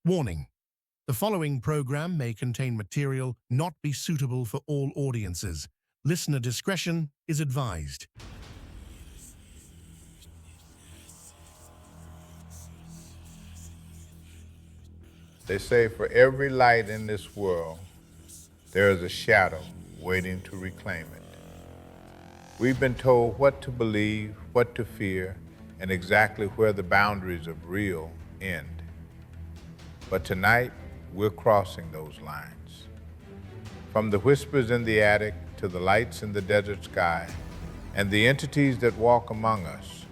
Warning: the following program may contain material not be suitable for all audiences. Listener discretion is advised. They say for every light in this world, there is a shadow waiting to reclaim it. We've been told what to believe, what to fear, and exactly where the boundaries of real end. But tonight, we're crossing those lines. From the whispers in the attic to the lights in the desert sky, and the entities that walk among us,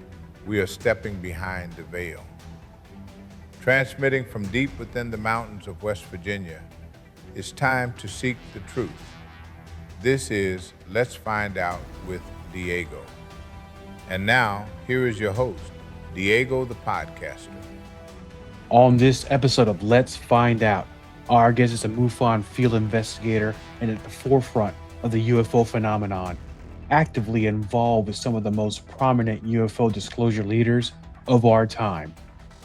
we are stepping behind the veil. Transmitting from deep within the mountains of West Virginia, it's time to seek the truth. This is Let's Find Out with Diego. And now, here is your host, Diego the Podcaster. On this episode of Let's Find Out, our guest is a MUFON field investigator and at the forefront of the UFO phenomenon, actively involved with some of the most prominent UFO disclosure leaders of our time.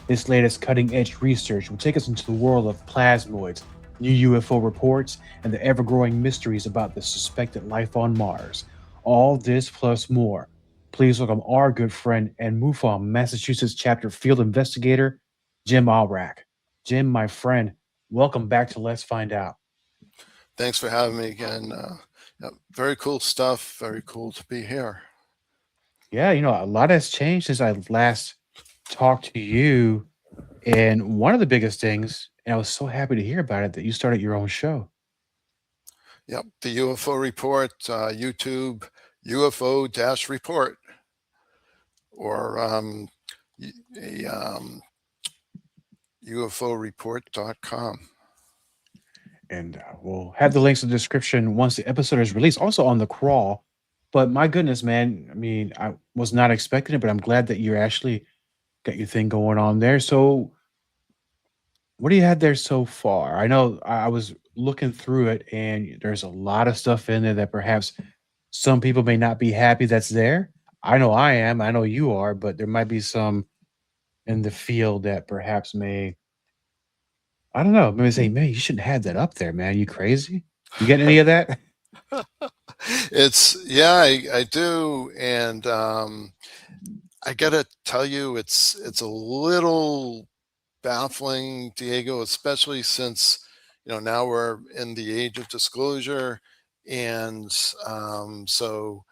This latest cutting-edge research will take us into the world of plasmoids, new UFO reports, and the ever-growing mysteries about the suspected life on Mars. All this plus more. Please welcome our good friend and MUFON Massachusetts chapter field investigator, Jim Awrach. Jim, my friend, welcome back to Let's Find Out. Thanks for having me again. Very cool stuff. Very cool to be here. Yeah, a lot has changed since I last talked to you. And one of the biggest things, and I was so happy to hear about it, that you started your own show. Yep, the UFO Report, YouTube, UFO-report, or UFOreport.com. And we'll have the links in the description once the episode is released, also on the crawl. But my goodness, man, I mean, I was not expecting it, but I'm glad that you actually got your thing going on there. So what do you have there so far? I know I was looking through it, and there's a lot of stuff in there that perhaps some people may not be happy that's there. I know I am. I know you are, but there might be some in the field that perhaps I don't know, maybe say, man, you shouldn't have that up there, man. You crazy? You getting any of that? I do. And I got to tell you, it's a little baffling, Diego, especially since, now we're in the age of disclosure. And so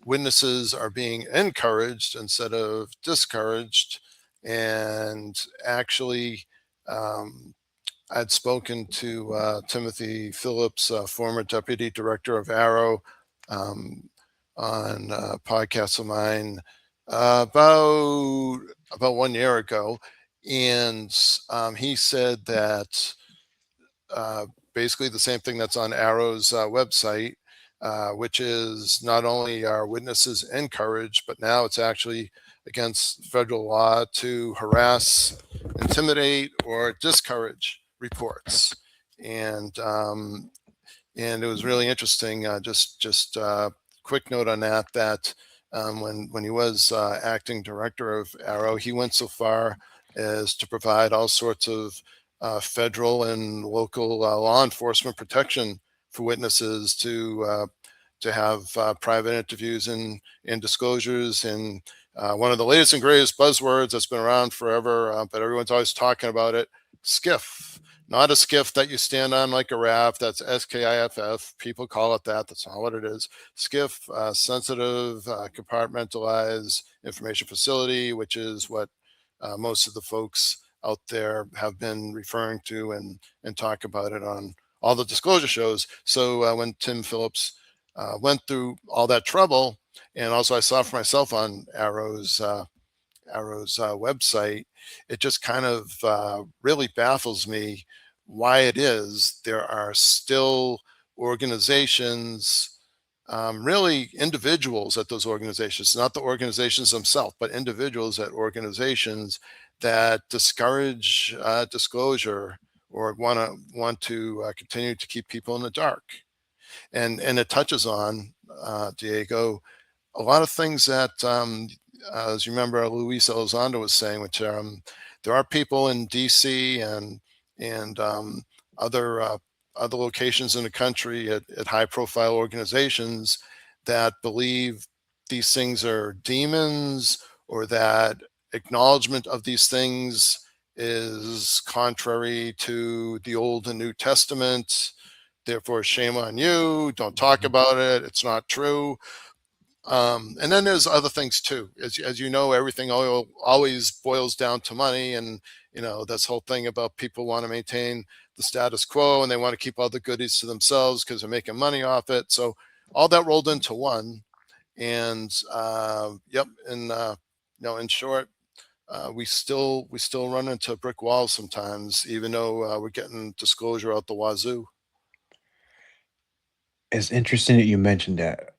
witnesses are being encouraged instead of discouraged. And actually, I'd spoken to Timothy Phillips, former deputy director of Arrow, on a podcast of mine about 1 year ago. And he said that basically the same thing that's on Arrow's website, which is not only are witnesses encouraged, but now it's actually against federal law to harass, intimidate, or discourage reports. And it was really interesting. Just quick note on that when he was acting director of Arrow, he went so far as to provide all sorts of federal and local law enforcement protection for witnesses to have private interviews and disclosures. And one of the latest and greatest buzzwords that's been around forever, but everyone's always talking about it, SCIF. Not a skiff that you stand on like a raft. That's SKIFF. People call it that. That's not what it is. SCIF, sensitive, compartmentalized information facility, which is what most of the folks out there have been referring to and talk about it on all the disclosure shows. So when Tim Phillips went through all that trouble, and also I saw for myself on Arrow's website, it just kind of really baffles me why it is there are still organizations, really individuals at those organizations, not the organizations themselves, but individuals at organizations that discourage disclosure or want to continue to keep people in the dark. And it touches on, Diego, a lot of things that, as you remember, Luis Elizondo was saying, which there are people in DC and and other locations in the country at high-profile organizations that believe these things are demons, or that acknowledgement of these things is contrary to the Old and New Testament. Therefore, shame on you. Don't talk about it. It's not true. And then there's other things too. As you know, everything always boils down to money, and this whole thing about people want to maintain the status quo and they want to keep all the goodies to themselves because they're making money off it. So all that rolled into one, and yep. And in short, we still run into brick walls sometimes, even though we're getting disclosure out the wazoo. It's interesting that you mentioned that,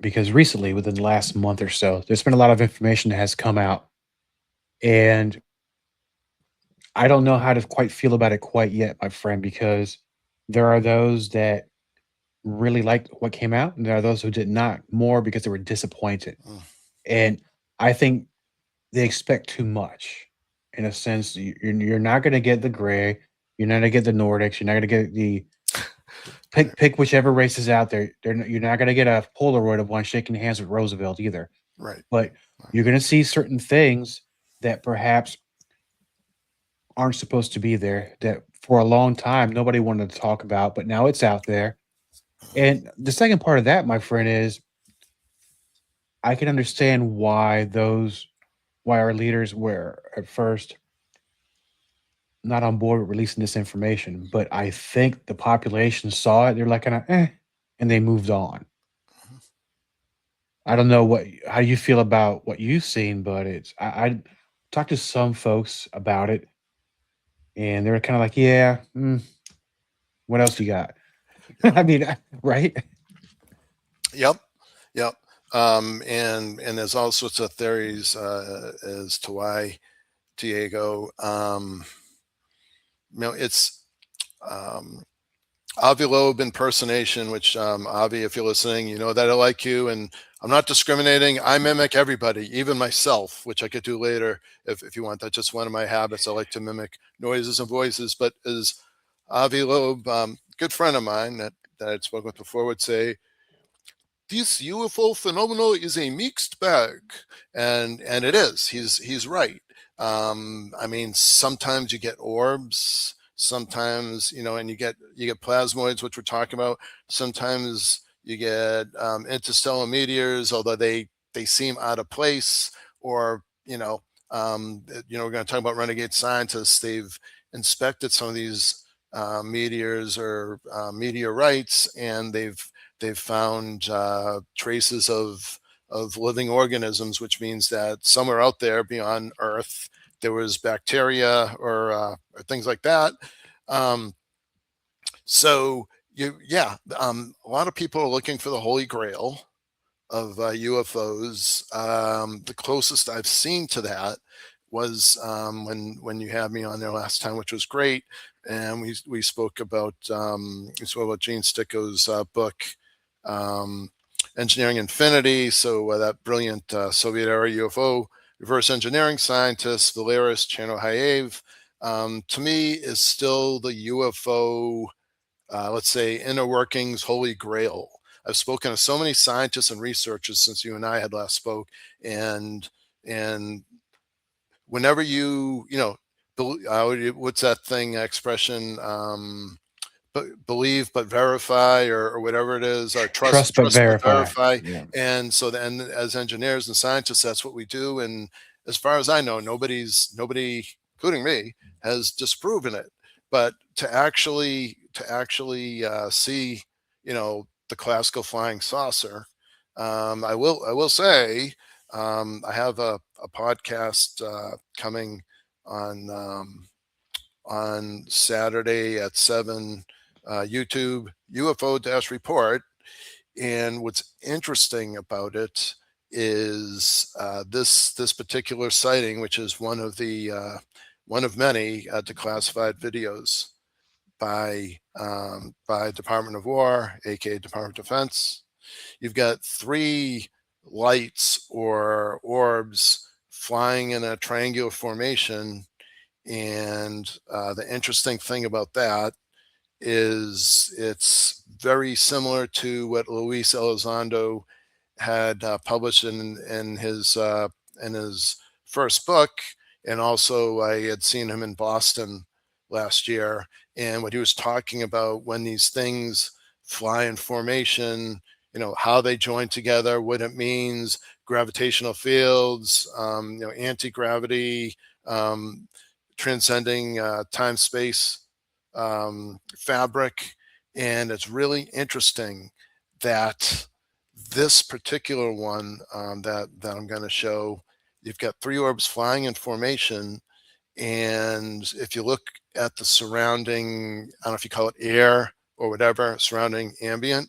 because recently, within the last month or so, there's been a lot of information that has come out, and I don't know how to quite feel about it quite yet, my friend, because there are those that really liked what came out, and there are those who did not, more because they were disappointed. Mm. And I think they expect too much. In a sense, you're not going to get the gray, you're not going to get the Nordics, you're not going to get the pick whichever race is out there. You're not going to get a Polaroid of one shaking hands with Roosevelt either. Right. But you're going to see certain things that perhaps aren't supposed to be there, that for a long time nobody wanted to talk about, but now it's out there. And the second part of that, my friend, is I can understand why our leaders were at first not on board with releasing this information, but I think the population saw it. They're like, kind of, and they moved on. I don't know how you feel about what you've seen, but I talked to some folks about it, and they're kind of like, yeah, what else you got? I mean, right? Yep. Yep. And there's all sorts of theories as to why, Diego. It's Avi Loeb impersonation, which Avi, if you're listening, you know that I like you, and I'm not discriminating. I mimic everybody, even myself, which I could do later if you want. That's just one of my habits. I like to mimic noises and voices. But as Avi Loeb, good friend of mine that I'd spoken with before, would say, this UFO phenomenon is a mixed bag, and it is. He's right. I mean, sometimes you get orbs, sometimes and you get plasmoids, which we're talking about. Sometimes you get interstellar meteors, although they seem out of place, or we're going to talk about renegade scientists. They've inspected some of these meteors or meteorites, and they've found traces of living organisms, which means that somewhere out there beyond Earth there was bacteria or things like that. So a lot of people are looking for the holy grail of UFOs. The closest I've seen to that was when you had me on there last time, which was great, and we spoke about Gene Sticko's book, Engineering Infinity. So that brilliant Soviet era UFO reverse engineering scientist Valeris Chernohayev, to me, is still the UFO, let's say, inner workings holy grail. I've spoken to so many scientists and researchers since you and I had last spoke, and whenever what's that expression? Believe but verify, or whatever it is, or Trust but verify. Yeah. And so then, as engineers and scientists, that's what we do. And as far as I know, nobody, including me, has disproven it. But to actually see, the classical flying saucer, I will say, I have a podcast coming on Saturday at 7, YouTube, UFO-report. And what's interesting about it is this particular sighting, which is one of many declassified videos by Department of War, aka Department of Defense. You've got 3 lights or orbs flying in a triangular formation, And the interesting thing about that is it's very similar to what Luis Elizondo had published in his first book, and also I had seen him in Boston last year, and what he was talking about when these things fly in formation, how they join together, what it means, gravitational fields, anti-gravity, um, transcending time-space fabric. And it's really interesting that this particular one that I'm going to show, you've got 3 orbs flying in formation. And if you look at the surrounding, I don't know if you call it air or whatever, surrounding ambient,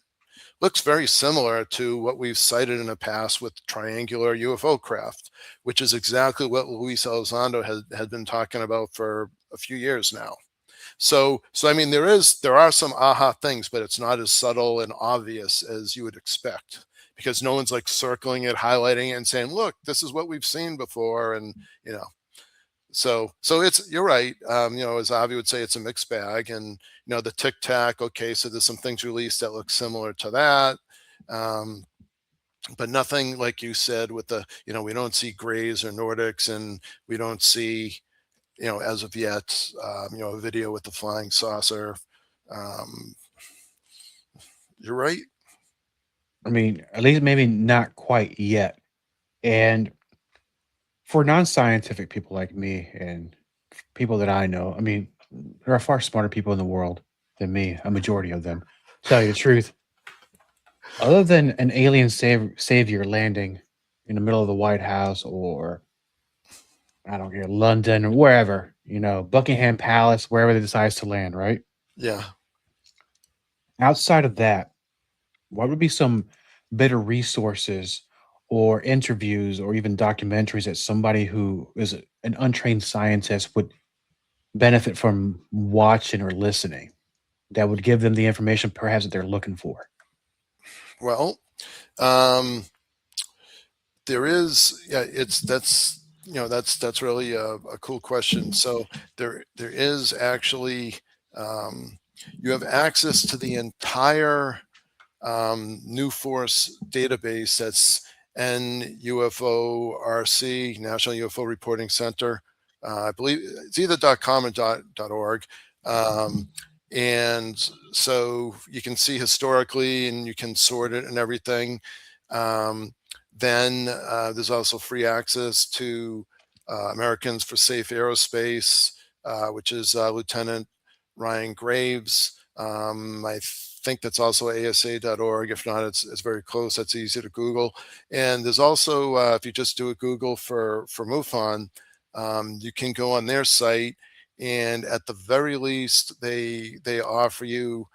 looks very similar to what we've cited in the past with triangular UFO craft, which is exactly what Luis Elizondo had been talking about for a few years now. So I mean, there are some aha things, but it's not as subtle and obvious as you would expect, because no one's like circling it, highlighting it, and saying, "Look, this is what we've seen before." And so you're right. As Avi would say, it's a mixed bag. And the Tic Tac. Okay, so there's some things released that look similar to that. But nothing like you said with the, we don't see Greys or Nordics, and we don't see, as of yet, a video with the flying saucer. You're right. I mean, at least maybe not quite yet. And for non-scientific people like me and people that I know, I mean, there are far smarter people in the world than me, a majority of them. To tell you the truth, other than an alien savior landing in the middle of the White House, or I don't care, London or wherever, Buckingham Palace, wherever they decides to land, right? Yeah. Outside of that, what would be some better resources or interviews or even documentaries that somebody who is an untrained scientist would benefit from watching or listening, that would give them the information perhaps that they're looking for? Well, there is, yeah, that's really a cool question. So there is actually, you have access to the entire New Force database. That's NUFORC, National UFO Reporting Center. I believe it's either .com or .org. And so you can see historically, and you can sort it and everything. Then there's also free access to Americans for Safe Aerospace, which is Lieutenant Ryan Graves. I think that's also asa.org. If not, it's very close. That's easy to Google. And there's also, if you just do a Google for MUFON, you can go on their site, and at the very least, they offer you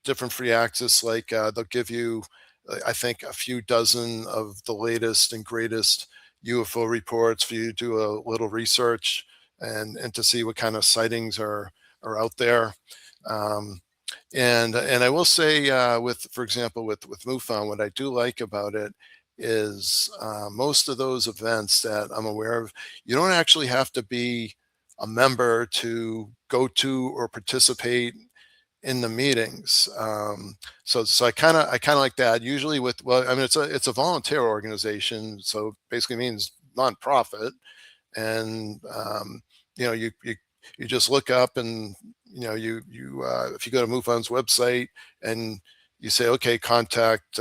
different free access. Like they'll give you, I think, a few dozen of the latest and greatest UFO reports for you to do a little research and to see what kind of sightings are out there. And I will say, for example, with MUFON, what I do like about it is most of those events that I'm aware of, you don't actually have to be a member to go to or participate in the meetings. So I kind of like that. Usually I mean, it's a volunteer organization, so basically means nonprofit. And you just look up, and you if you go to MUFON's website and you say, okay, contact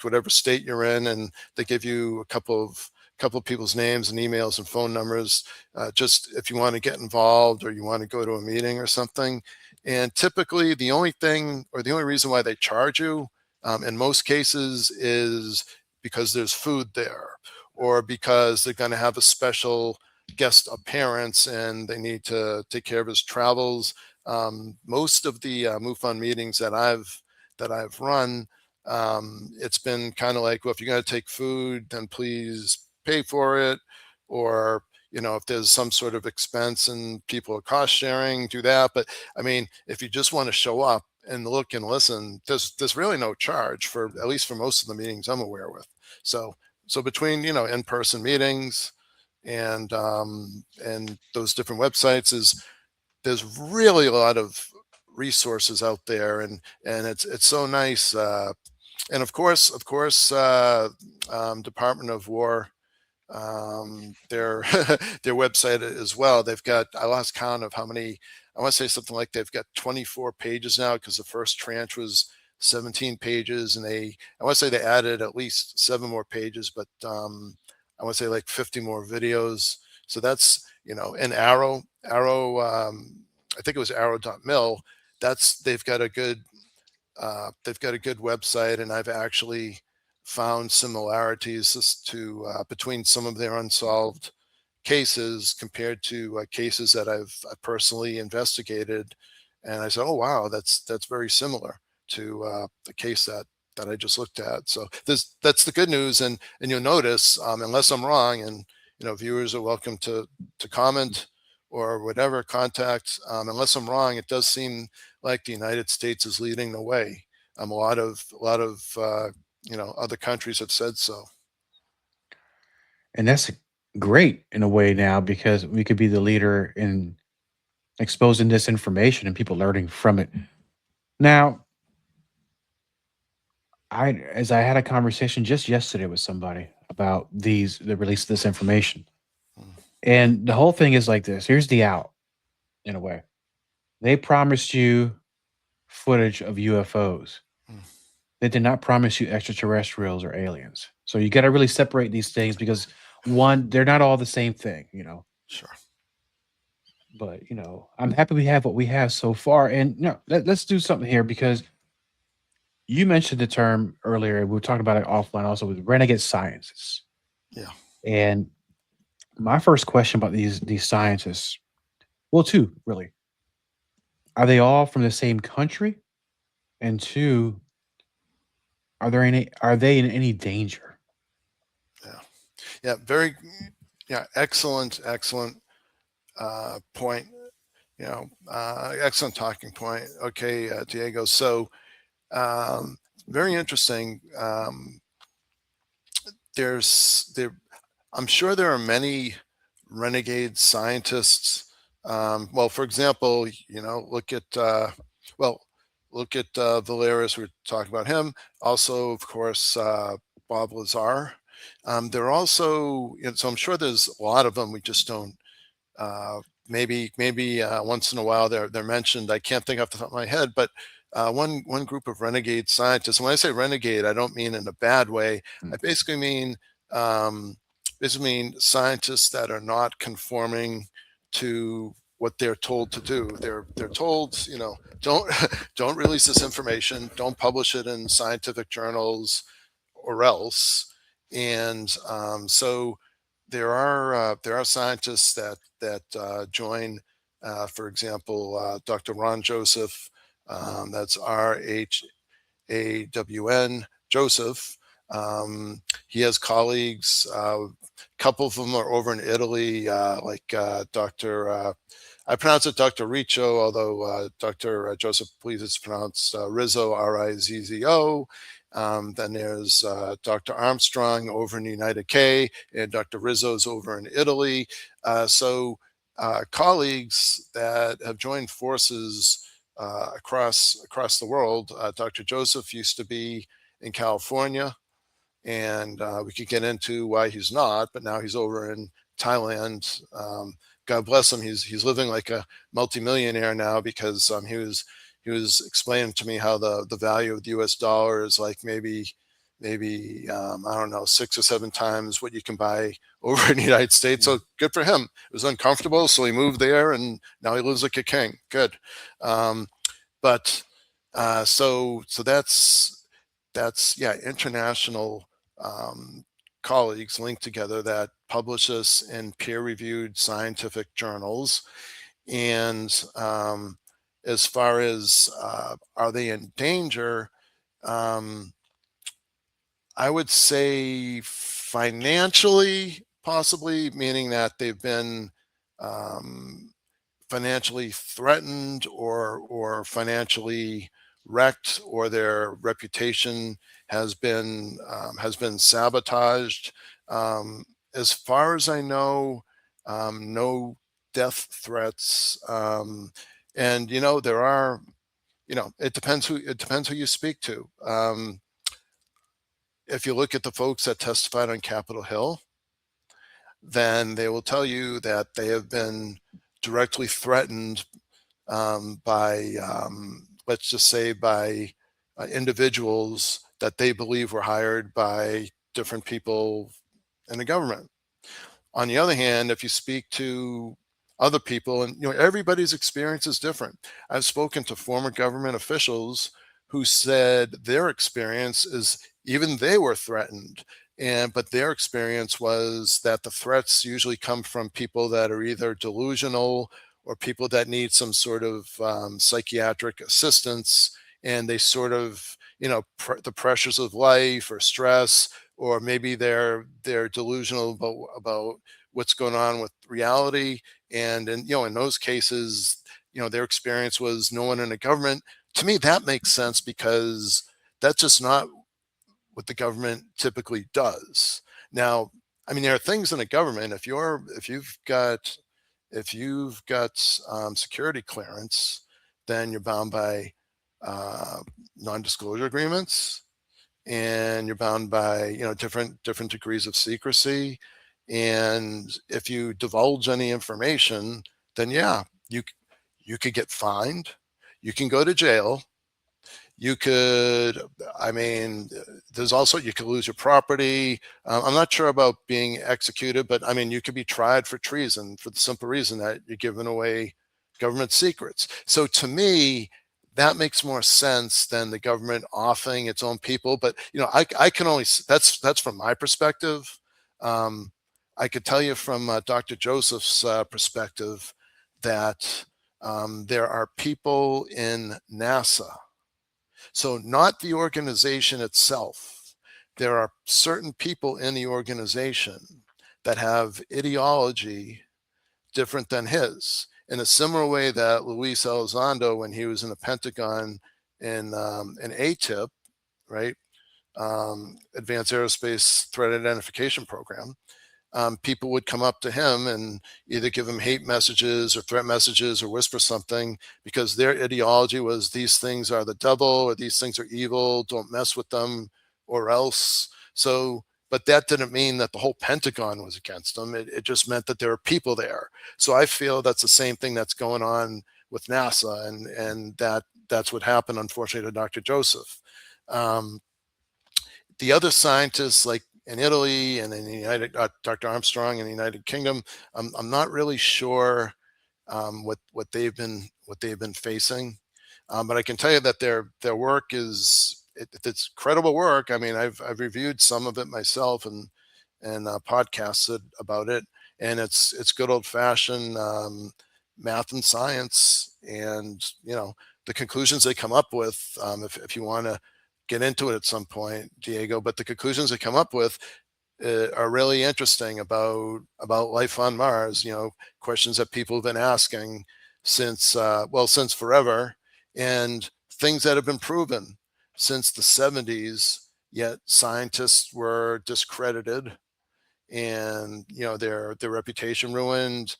whatever state you're in, and they give you a couple of people's names and emails and phone numbers, just if you want to get involved or you want to go to a meeting or something. And typically the only reason why they charge you in most cases is because there's food there, or because they're going to have a special guest appearance and they need to take care of his travels. Most of the MUFON meetings that I've run, it's been kind of like, well, if you're going to take food, then please pay for it. Or if there's some sort of expense and people are cost sharing, do that. But I mean, if you just want to show up and look and listen, there's really no charge, for at least for most of the meetings I'm aware with. So between in-person meetings and those different websites, is there's really a lot of resources out there, and it's so nice. And of course, Department of War, their their website as well. They've got, I lost count of how many. I want to say something like they've got 24 pages now, because the first tranche was 17 pages, and I want to say they added at least 7 more pages, but I want to say like 50 more videos. So that's, and Arrow, I think it was arrow.mil. That's they've got a good website, and I've actually found similarities as to between some of their unsolved cases compared to cases that I've personally investigated, and I said, "Oh wow, that's very similar to the case that I just looked at." So that's the good news, and you'll notice, unless I'm wrong, and viewers are welcome to comment or whatever, contact. Unless I'm wrong, it does seem like the United States is leading the way. A lot of other countries have said so. And that's great in a way now, because we could be the leader in exposing this information and people learning from it. Now, as I had a conversation just yesterday with somebody about the release of this information. Mm. And the whole thing is like this. Here's the out, in a way. They promised you footage of UFOs. Mm. They did not promise you extraterrestrials or aliens. So you got to really separate these things, because one, they're not all the same thing. Sure. But I'm happy we have what we have so far. And let's do something here, because you mentioned the term earlier. We were talking about it offline also, with renegade scientists. Yeah. And my first question about these scientists, well, two really, are they all from the same country? And two, are they in any danger? Yeah. Yeah. Very. Yeah. Excellent. Excellent point. Excellent talking point. Okay, Diego. So, very interesting. I'm sure there are many renegade scientists. Well, for example, look at Valeris. We're talking about him. Also, of course, Bob Lazar. There are also, so I'm sure there's a lot of them. We just don't. Maybe once in a while they're mentioned. I can't think off the top of my head, but one group of renegade scientists. And when I say renegade, I don't mean in a bad way. I basically mean scientists that are not conforming to what they're told to do. They're told, don't don't release this information, don't publish it in scientific journals, or else. And so there are scientists that join, for example, Dr. Ron Joseph. That's RHAWN Joseph. He has colleagues. A couple of them are over in Italy, like Dr. I pronounce it Dr. Riccio, although Dr. Joseph believes it's pronounced Rizzo, Rizzo. Then there's Dr. Armstrong over in the United K, and Dr. Rizzo's over in Italy. So colleagues that have joined forces across the world. Dr. Joseph used to be in California, and we could get into why he's not, but now he's over in Thailand. God bless him. He's living like a multimillionaire now, because he was explaining to me how the value of the U.S. dollar is like maybe I don't know, 6 or 7 times what you can buy over in the United States. So good for him. It was uncomfortable, so he moved there, and now he lives like a king. Good. But so that's international colleagues linked together that publish this in peer-reviewed scientific journals. And as far as are they in danger, I would say financially, possibly, meaning that they've been financially threatened, or financially wrecked, or their reputation has been sabotaged. as far as I know, no death threats. And there are, it depends who you speak to. If you look at the folks that testified on Capitol Hill, then they will tell you that they have been directly threatened by, let's just say, by individuals that they believe were hired by different people in the government. On the other hand, if you speak to other people, and everybody's experience is different. I've spoken to former government officials who said their experience is even they were threatened, but their experience was that the threats usually come from people that are either delusional or people that need some sort of psychiatric assistance, and they sort of, the pressures of life or stress, or maybe they're delusional about what's going on with reality. And in those cases, their experience was no one in the government. To me, that makes sense, because that's just not what the government typically does. Now, I mean, there are things in the government. If you've got security clearance, then you're bound by non-disclosure agreements, and you're bound by different degrees of secrecy. And if you divulge any information, then yeah, you could get fined, you can go to jail, you could, I mean, there's also, you could lose your property. I'm not sure about being executed, but I mean, you could be tried for treason for the simple reason that you're giving away government secrets. So to me, that makes more sense than the government offing its own people. But I can only, that's from my perspective. I could tell you from Dr. Joseph's perspective that there are people in NASA. So not the organization itself. There are certain people in the organization that have ideology different than his, in a similar way that Luis Elizondo, when he was in the Pentagon in ATIP, right, Advanced Aerospace Threat Identification Program, people would come up to him and either give him hate messages or threat messages or whisper something, because their ideology was these things are the devil or these things are evil, don't mess with them or else. So, but that didn't mean that the whole Pentagon was against them. It just meant that there are people there. So I feel that's the same thing that's going on with NASA, and that's what happened, unfortunately, to Dr. Joseph. The other scientists, like in Italy and in the Dr. Armstrong in the United Kingdom, I'm not really sure what they've been facing, but I can tell you that their work it's credible work. I mean, I've reviewed some of it myself and podcasts about it, and it's good old fashioned math and science, and the conclusions they come up with. If you want to get into it at some point, Diego, but the conclusions they come up with are really interesting about life on Mars. Questions that people have been asking since forever, and things that have been proven since the 70s, yet scientists were discredited, and their reputation ruined,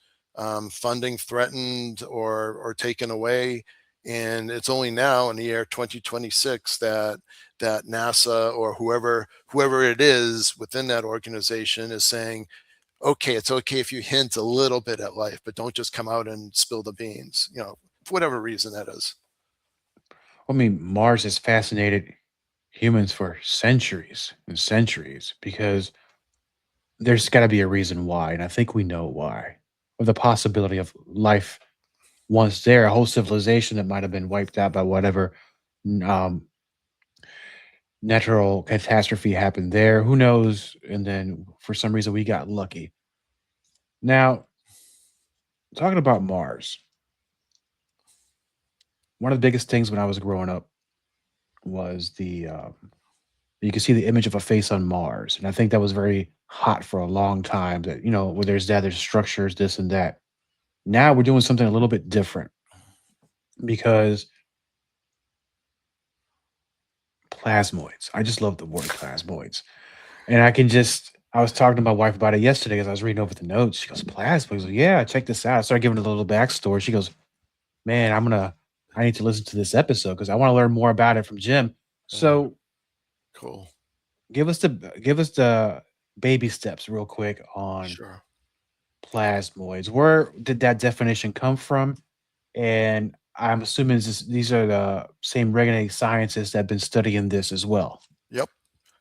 funding threatened or taken away. And it's only now in the year 2026 that NASA or whoever it is within that organization is saying, okay, it's okay if you hint a little bit at life, but don't just come out and spill the beans, for whatever reason that is. I mean, Mars has fascinated humans for centuries and centuries, because there's got to be a reason why, and I think we know why. Of the possibility of life once there, a whole civilization that might have been wiped out by whatever um, natural catastrophe happened there. Who knows? And then for some reason we got lucky. Now, talking about Mars, one of the biggest things when I was growing up was the you can see the image of a face on Mars, and I think that was very hot for a long time. That where there's structures, this and that. Now we're doing something a little bit different, because plasmoids. I just love the word plasmoids, and I can just I was talking to my wife about it yesterday as I was reading over the notes. She goes, "Plasma." I was like, "Yeah, check this out." I started giving it a little backstory. She goes, "Man, I need to listen to this episode because I want to learn more about it from Jim." Uh, So cool. give us the baby steps real quick on Sure. plasmoids. Where did that definition come from? And I'm assuming these are the same Renegade scientists that have been studying this as well. Yep.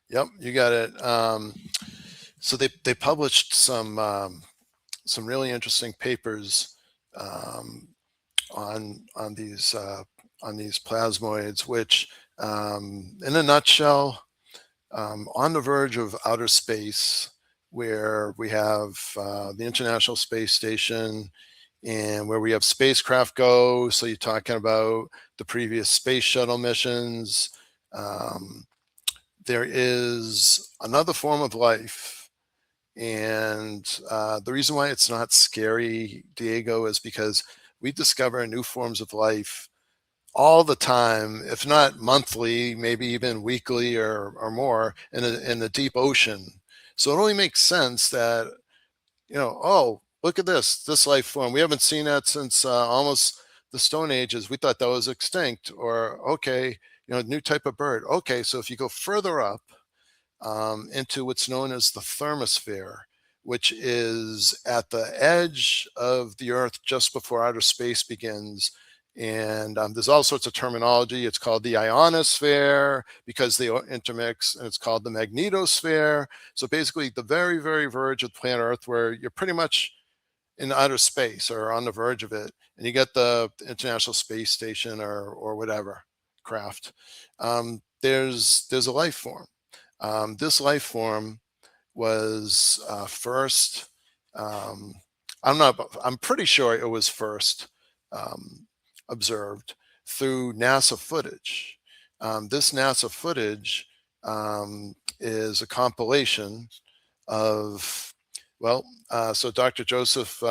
Yep. You got it. So they published some really interesting papers um, on these plasmoids, which, in a nutshell, on the verge of outer space, where we have the International Space Station and where we have spacecraft go. So you're talking about the previous space shuttle missions. Um, there is another form of life. And the reason why it's not scary, Diego, is because we discover new forms of life all the time, if not monthly, maybe even weekly or more in the deep ocean. So it only makes sense that, oh, look at this life form. We haven't seen that since almost the Stone Ages. We thought that was extinct. Or, okay, new type of bird. Okay, so if you go further up, into what's known as the thermosphere, which is at the edge of the Earth just before outer space begins. And there's all sorts of terminology. It's called the ionosphere because they intermix, and it's called the magnetosphere. So basically, the very, very verge of planet Earth, where you're pretty much in outer space or on the verge of it, and you get the International Space Station or whatever craft. There's a life form. This life form was first. Um, I'm pretty sure it was first observed through NASA footage. This NASA footage is a compilation of, well, so Dr. Joseph,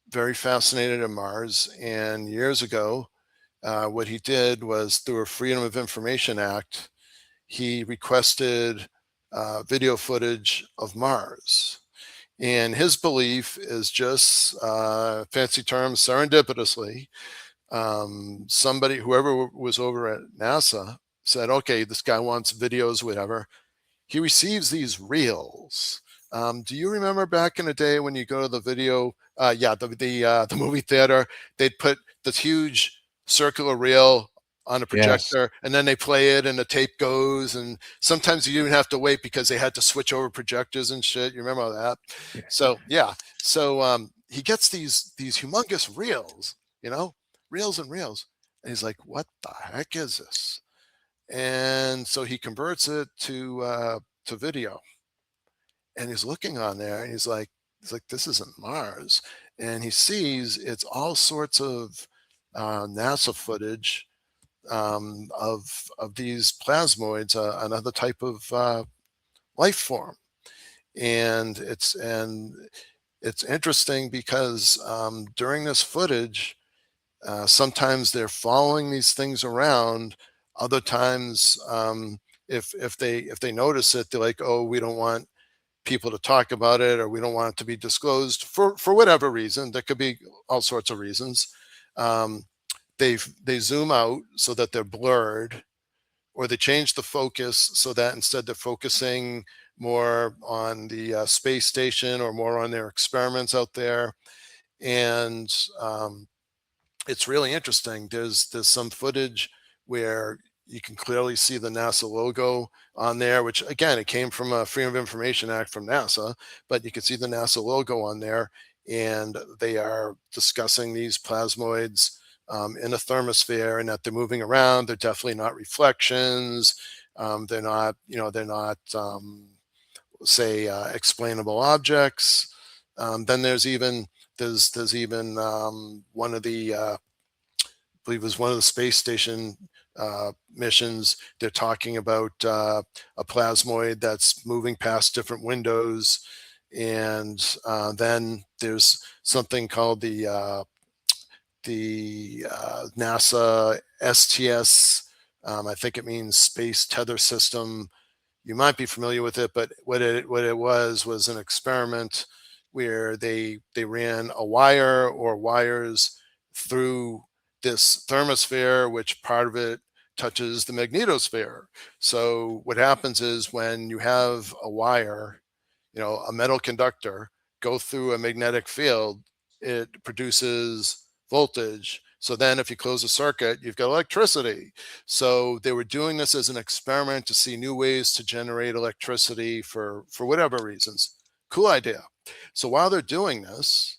very fascinated in Mars, and years ago, what he did was, through a Freedom of Information Act, he requested video footage of Mars. And his belief is just, fancy term, serendipitously, somebody, whoever was over at NASA, said, okay, this guy wants videos, whatever. He receives these reels. Do you remember back in the day when you go to the video, the movie theater, they'd put this huge circular reel on a Yes. projector, and then they play it and the tape goes, and sometimes you even have to wait because they had to switch over projectors and shit. You remember all that? Yeah. So yeah. So he gets these humongous reels, reels and reels. And he's like, what the heck is this? And so he converts it to video, and he's looking on there, and he's like, this isn't Mars. And he sees it's all sorts of NASA footage of these plasmoids, another type of life form. And it's interesting because during this footage, sometimes they're following these things around. Other times, if they notice it, they're like, oh, we don't want people to talk about it, or we don't want it to be disclosed for whatever reason. There could be all sorts of reasons. Um, they zoom out so that they're blurred, or they change the focus so that instead they're focusing more on the space station or more on their experiments out there. And it's really interesting. There's some footage where you can clearly see the NASA logo on there, which again, it came from a Freedom of Information Act from NASA, but you can see the NASA logo on there, and they are discussing these plasmoids in a thermosphere, and that they're moving around. They're definitely not reflections. They're not, say, explainable objects. Then there's even one of the I believe it was one of the space station missions. They're talking about a plasmoid that's moving past different windows, and then there's something called the NASA STS. I think it means Space Tether System. You might be familiar with it, but what it was an experiment where they ran a wire or wires through this thermosphere, which part of it touches the magnetosphere. So what happens is when you have a wire, a metal conductor, go through a magnetic field, it produces voltage. So then if you close a circuit, you've got electricity. So they were doing this as an experiment to see new ways to generate electricity for whatever reasons. Cool idea. So while they're doing this,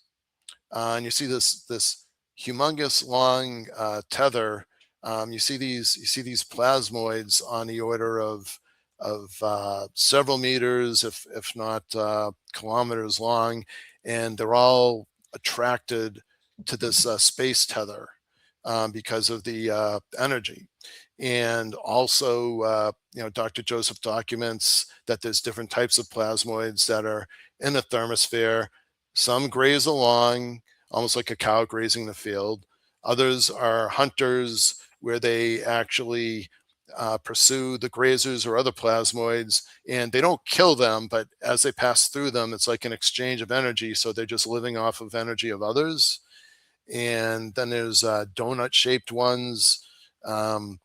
and you see this humongous long tether, you see these plasmoids on the order of several meters, if not kilometers long, and they're all attracted to this space tether because of the energy. And also, Dr. Joseph documents that there's different types of plasmoids that are in the thermosphere. Some graze along, almost like a cow grazing the field. Others are hunters, where they actually pursue the grazers or other plasmoids, and they don't kill them, but as they pass through them, it's like an exchange of energy. So they're just living off of energy of others. And then there's donut-shaped ones. Trying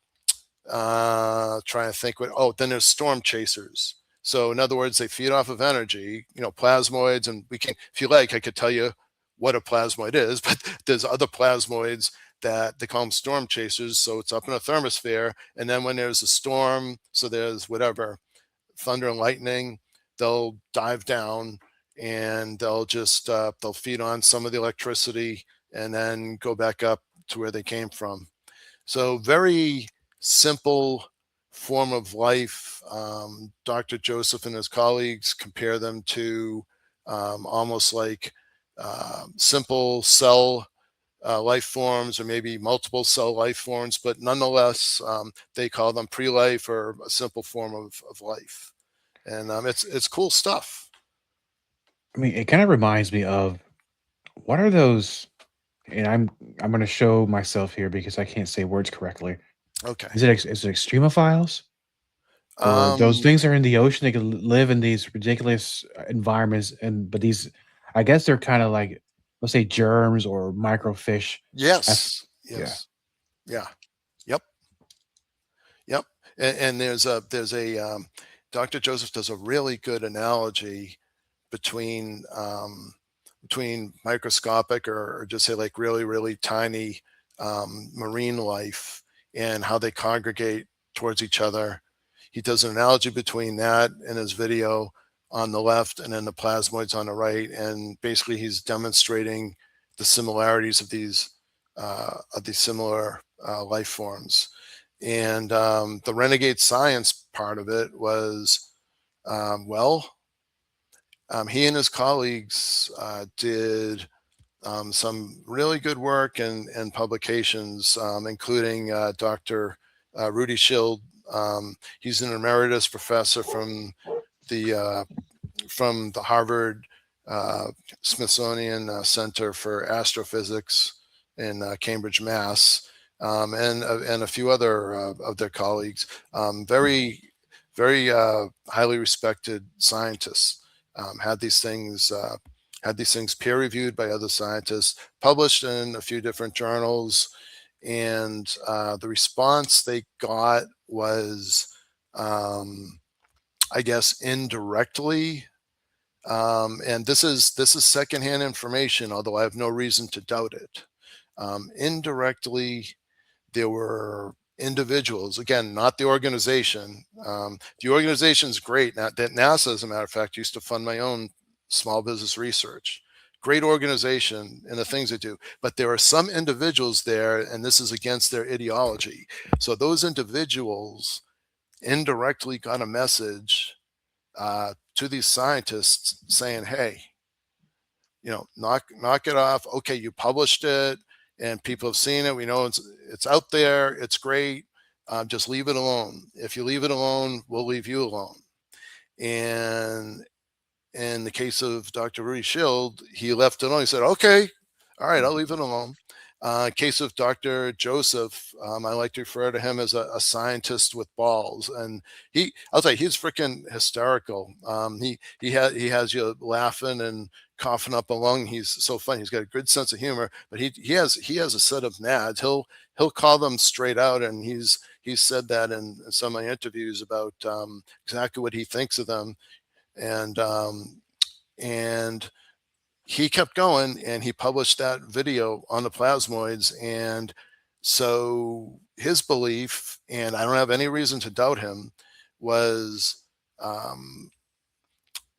to think then there's storm chasers. So in other words, they feed off of energy, plasmoids, and we can, if you like, I could tell you what a plasmoid is, but there's other plasmoids that they call them storm chasers. So it's up in a thermosphere. And then when there's a storm, so there's whatever, thunder and lightning, they'll dive down and they'll just, they'll feed on some of the electricity and then go back up to where they came from. So very simple form of life. Dr. Joseph and his colleagues compare them to almost like simple cell life forms, or maybe multiple cell life forms, but nonetheless, they call them pre-life or a simple form of life. And it's cool stuff. I mean, it kind of reminds me of, what are those? And I'm going to show myself here because I can't say words correctly. Okay. Is it extremophiles? Or those things are in the ocean. They can live in these ridiculous environments, but these, I guess they're kind of like, let's say, germs or microfish. Yes. Yeah. Yeah. Yep. And there's a Dr. Joseph does a really good analogy between microscopic or just say like really, really tiny marine life and how they congregate towards each other. He does an analogy between that and his video on the left and then the plasmoids on the right. And basically he's demonstrating the similarities of these similar life forms. And the Renegade science part of it was, he and his colleagues did some really good work and publications, including Dr. Rudy Schild. He's an emeritus professor from the Harvard Smithsonian Center for Astrophysics in Cambridge, Mass, and a few other of their colleagues. Very, very highly respected scientists. Had these things peer reviewed by other scientists, published in a few different journals, and the response they got was, I guess, indirectly. And this is secondhand information, although I have no reason to doubt it. Indirectly, there were individuals, again, not the organization. The organization is great. That NASA, as a matter of fact, used to fund my own small business research. Great organization and the things they do. But there are some individuals there, and this is against their ideology. So those individuals indirectly got a message to these scientists saying, hey, knock it off. Okay, you published it and people have seen it. We know it's out there. It's great. Just leave it alone. If you leave it alone, we'll leave you alone. And in the case of Dr. Rudy Schild, he left it alone. He said, okay, all right, I'll leave it alone. Case of Dr. Joseph, I like to refer to him as a scientist with balls, and I'll tell you, he's freaking hysterical. He has you laughing and coughing up a lung. He's so funny. He's got a good sense of humor, but he has a set of nads. He'll call them straight out, and he's said that in some of my interviews about exactly what he thinks of them, and he kept going, and he published that video on the plasmoids. And so his belief, and I don't have any reason to doubt him, was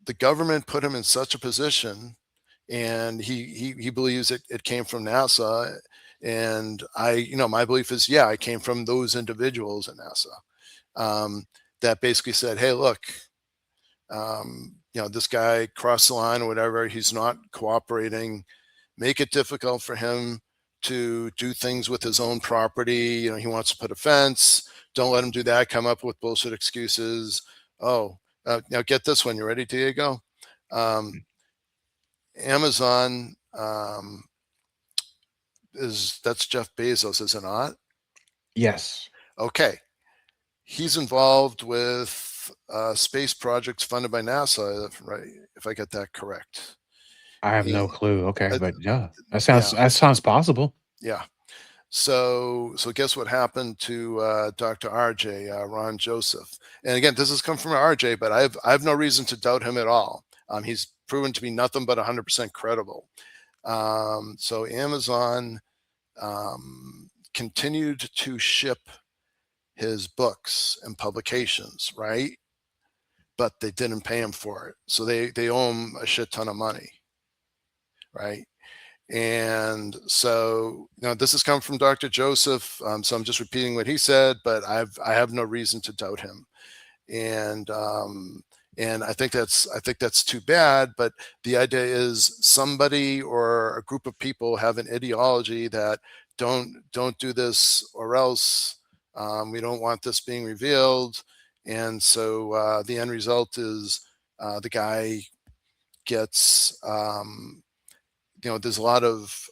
the government put him in such a position, and he believes it came from NASA. And my belief is, yeah, it came from those individuals in NASA that basically said, hey, look, this guy crossed the line or whatever. He's not cooperating. Make it difficult for him to do things with his own property. He wants to put a fence. Don't let him do that. Come up with bullshit excuses. Oh, now get this one. You ready, Diego? Amazon that's Jeff Bezos, is it not? Yes. Okay. He's involved with space projects funded by NASA, right? If I get that correct. I have no clue. Okay, but yeah, that yeah. sounds possible. Yeah. So guess what happened to Dr. RJ, Ron Joseph? And again, this has come from RJ, but I have no reason to doubt him at all. He's proven to be nothing but 100% credible. So Amazon continued to ship his books and publications, right? But they didn't pay him for it. So they owe him a shit ton of money, right? And so, this has come from Dr. Joseph. So I'm just repeating what he said, but I have no reason to doubt him. And I think that's too bad. But the idea is somebody or a group of people have an ideology that don't do this, or else we don't want this being revealed. And so the end result is the guy gets, there's a lot of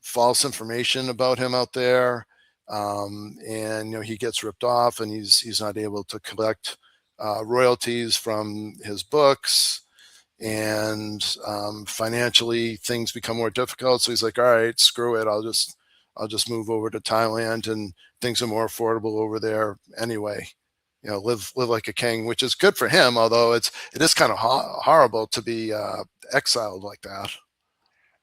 false information about him out there. And, he gets ripped off, and he's not able to collect royalties from his books. And financially, things become more difficult. So he's like, all right, screw it. I'll just move over to Thailand, and things are more affordable over there anyway. Live like a king, which is good for him. Although it is kind of horrible to be exiled like that.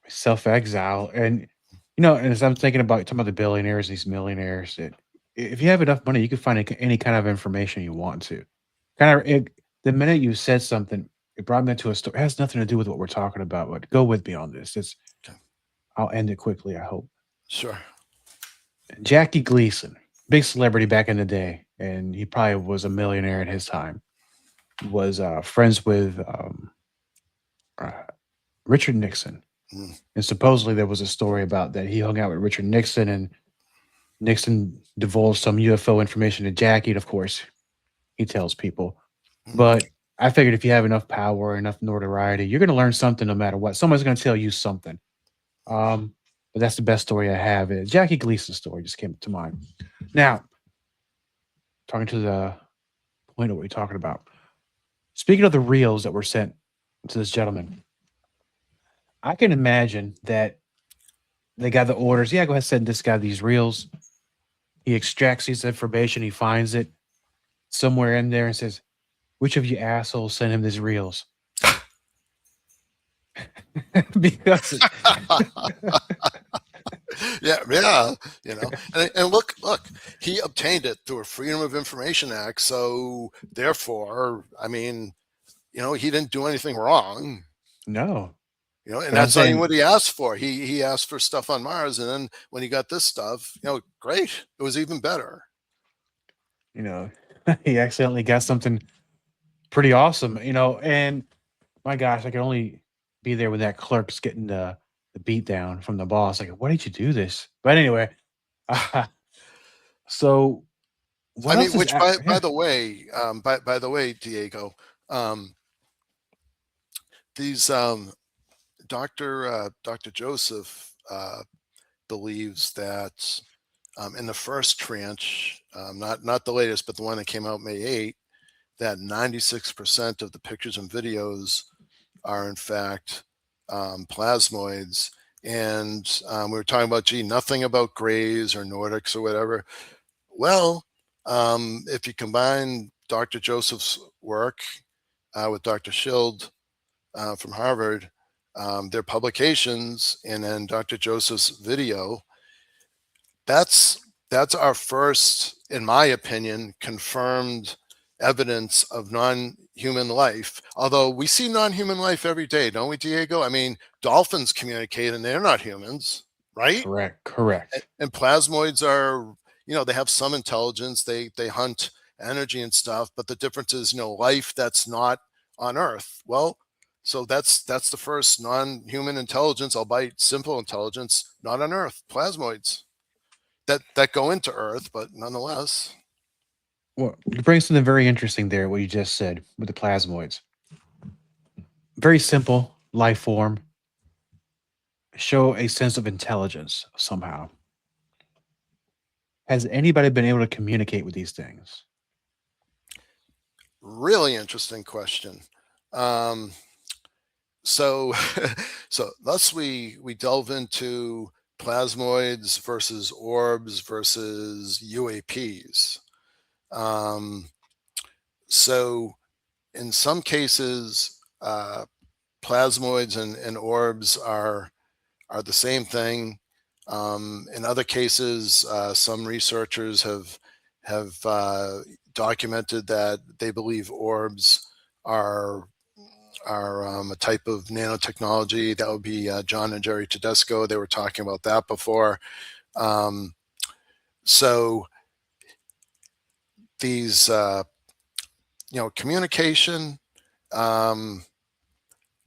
Self-exile. And and as I'm thinking about some of the billionaires, these millionaires, that if you have enough money, you can find any kind of information you want to. The minute you said something, it brought me to a story. It has nothing to do with what we're talking about, but go with me on this. Okay. I'll end it quickly, I hope. Sure. Jackie Gleason, big celebrity back in the day, and he probably was a millionaire at his time. Was friends with Richard Nixon. And supposedly there was a story about that he hung out with Richard Nixon, and Nixon divulged some UFO information to Jackie. And of course, he tells people. But I figured if you have enough power, enough notoriety, you're going to learn something no matter what. Someone's going to tell you something. But that's the best story I have. Jackie Gleason's story just came to mind. Now, talking to the point of what we're talking about. Speaking of the reels that were sent to this gentleman, I can imagine that they got the orders. Yeah, go ahead and send this guy these reels. He extracts this information. He finds it somewhere in there and says, which of you assholes sent him these reels? Because yeah, and look, he obtained it through a Freedom of Information Act. So therefore, he didn't do anything wrong. No. And that's not even what he asked for. He asked for stuff on Mars, and then when he got this stuff, great. It was even better. He accidentally got something pretty awesome, and my gosh, I could only be there when that clerk's getting the beat down from the boss. Like, why did you do this? But anyway, so by the way, Diego, these Dr. Joseph believes that in the first tranche, not the latest, but the one that came out May 8, that 96% of the pictures and videos are in fact plasmoids. And we were talking about, gee, nothing about Greys or Nordics or whatever. Well, if you combine Dr. Joseph's work with Dr. Schild from Harvard, their publications, and then Dr. Joseph's video, that's our first, in my opinion, confirmed evidence of non-human life. Although we see non-human life every day, don't we, Diego? I mean, dolphins communicate and they're not humans, right? Correct. And plasmoids are, they have some intelligence. They hunt energy and stuff, but the difference is, life that's not on Earth. Well, so that's the first non-human intelligence, albeit simple intelligence, not on Earth. Plasmoids that go into Earth, but nonetheless. Well, you bring something very interesting there, what you just said with the plasmoids. Very simple life form, show a sense of intelligence somehow. Has anybody been able to communicate with these things? Really interesting question. So thus we delve into plasmoids versus orbs versus UAPs. So in some cases, plasmoids and orbs are the same thing. In other cases, some researchers have documented that they believe orbs are a type of nanotechnology. That would be John and Jerry Tedesco. They were talking about that before. So these, communication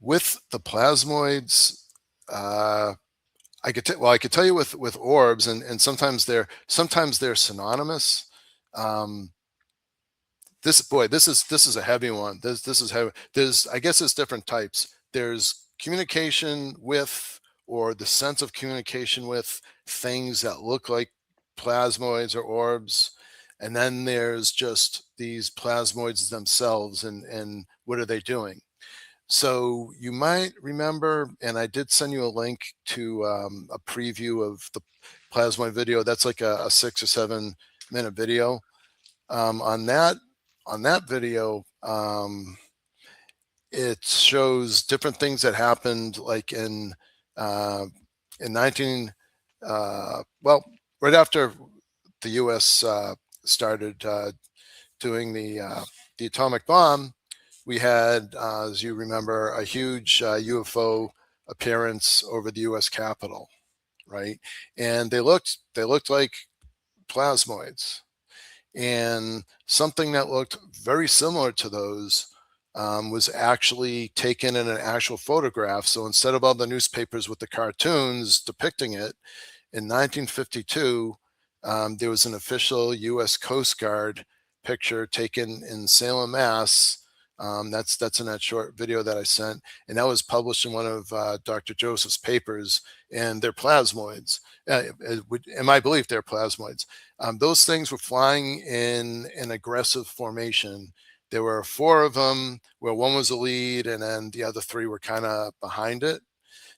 with the plasmoids, I could tell you with orbs, and sometimes they're synonymous. This is a heavy one. This is heavy. I guess there's different types. There's communication with, or the sense of communication with, things that look like plasmoids or orbs, and then there's just these plasmoids themselves, and what are they doing? So you might remember, and I did send you a link to a preview of the plasmoid video. That's like a 6 or 7 minute video. On that video, it shows different things that happened, like in 19 right after the U.S. Started doing the atomic bomb. We had, as you remember, a huge UFO appearance over the U.S. Capitol, right? And they looked like plasmoids. And something that looked very similar to those was actually taken in an actual photograph. So instead of all the newspapers with the cartoons depicting it, in 1952, there was an official U.S. Coast Guard picture taken in Salem, Mass. That's in that short video that I sent, and that was published in one of Dr. Joseph's papers. And they're plasmoids. In my belief, they're plasmoids. Those things were flying in an aggressive formation. There were 4 of them, where one was the lead, and then the other 3 were kind of behind it.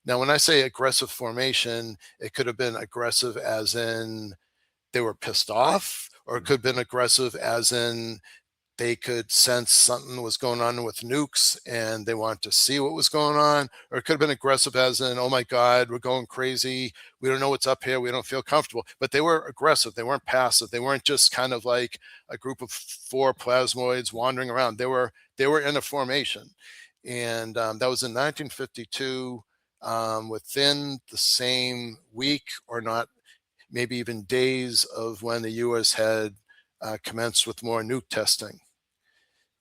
Now, when I say aggressive formation, it could have been aggressive as in they were pissed off, or it could have been aggressive as in they could sense something was going on with nukes and they wanted to see what was going on. Or it could have been aggressive as in, oh my God, we're going crazy. We don't know what's up here. We don't feel comfortable. But they were aggressive. They weren't passive. They weren't just kind of like a group of 4 plasmoids wandering around. They were in a formation. And that was in 1952, within the same week, or not, maybe even days, of when the U.S. had commenced with more nuke testing.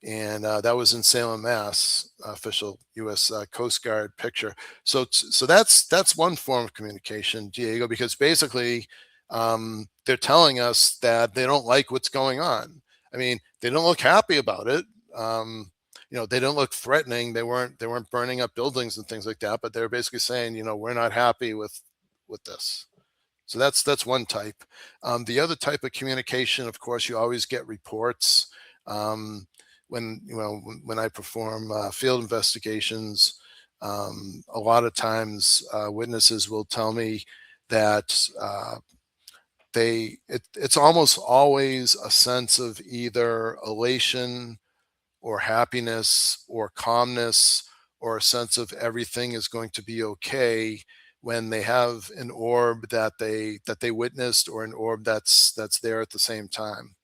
And that was in Salem, Mass, official U.S. Coast Guard picture. So that's one form of communication, Diego, because basically they're telling us that they don't like what's going on. I mean, they don't look happy about it. They don't look threatening. They weren't burning up buildings and things like that, but they're basically saying, we're not happy with this. So that's one type. The other type of communication, of course, you always get reports. When I perform field investigations, a lot of times witnesses will tell me that it's almost always a sense of either elation or happiness or calmness or a sense of everything is going to be okay when they have an orb that they witnessed, or an orb that's there at the same time.